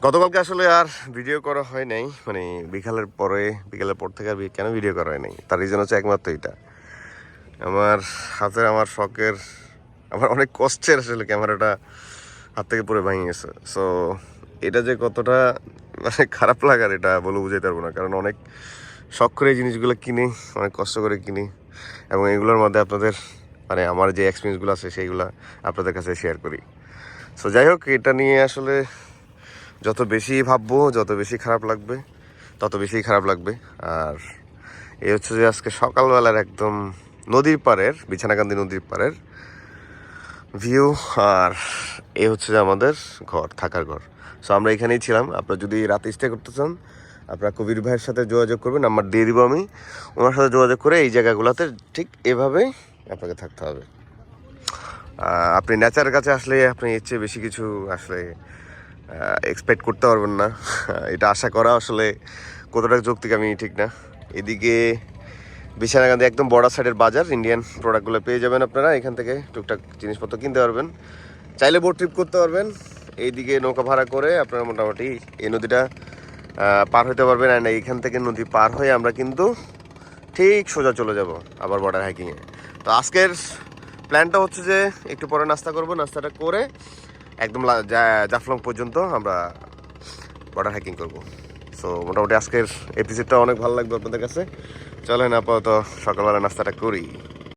গতকালকে আসলে আর ভিডিও করা হয় নাই, মানে বিকালের পর থেকে আর কেন ভিডিও করা হয় নাই, তার রিজন হচ্ছে একমাত্র এটা। আমার হাতের আমার শখের আমার অনেক কষ্টের আসলে ক্যামেরাটা হাত থেকে পড়ে ভেঙে গেছে। সো এটা যে কতটা মানে খারাপ লাগার এটা বলে বুঝাইতে পারবো না, কারণ অনেক শখ করে এই জিনিসগুলো কিনি, অনেক কষ্ট করে কিনি, এবং এগুলোর মধ্যে আপনাদের মানে আমার যে এক্সপিরিয়েন্সগুলো আছে সেইগুলো আপনাদের কাছে শেয়ার করি। সো যাই হোক, এটা নিয়ে আসলে যত বেশি ভাববো, যত বেশি খারাপ লাগবে, তত বেশি খারাপ লাগবে। আর এই হচ্ছে যে আজকে সকালবেলার একদম নদীর পাড়ের, বিছানাকান্দি নদীর পাড়ের ভিউ। আর এ হচ্ছে যে আমাদের ঘর, থাকার ঘর। সো আমরা এখানেই ছিলাম। আপনারা যদি রাতে স্টে করতে চান, আপনারা কবির ভাইয়ের সাথে যোগাযোগ করবেন, নাম্বার দিয়ে দিব আমি, ওনার সাথে যোগাযোগ করে এই জায়গাগুলোতে ঠিক এভাবেই আপনাকে থাকতে হবে। আপনি নেচারের কাছে আসলে আপনি এর চেয়ে বেশি কিছু আসলে এক্সপেক্ট করতে পারবেন না। এটা আশা করা আসলে কতটা যৌক্তিক আমি ঠিক না। এদিকে বিছানাকান্দি একদম বর্ডার সাইডের বাজার, ইন্ডিয়ান প্রোডাক্টগুলো পেয়ে যাবেন আপনারা। এখান থেকে টুকটাক জিনিসপত্র কিনতে পারবেন, চাইলে বোট ট্রিপ করতে পারবেন। এইদিকে নৌকা ভাড়া করে আপনারা মোটামুটি এই নদীটা পার হতে পারবেন। অ্যান্ড এইখান থেকে নদী পার হয়ে আমরা কিন্তু ঠিক সোজা চলে যাব আবার বর্ডার হাইকিংয়ে। তো আজকের প্ল্যানটা হচ্ছে যে একটু পরে নাস্তা করব, নাস্তাটা করে একদম জাফলং পর্যন্ত আমরা বর্ডার হাইকিং করব। সো মোটামুটি আজকের এপিসোডটা অনেক ভালো লাগবে আপনাদের কাছে। চলেন আপাতত সকালবেলা নাস্তাটা করি।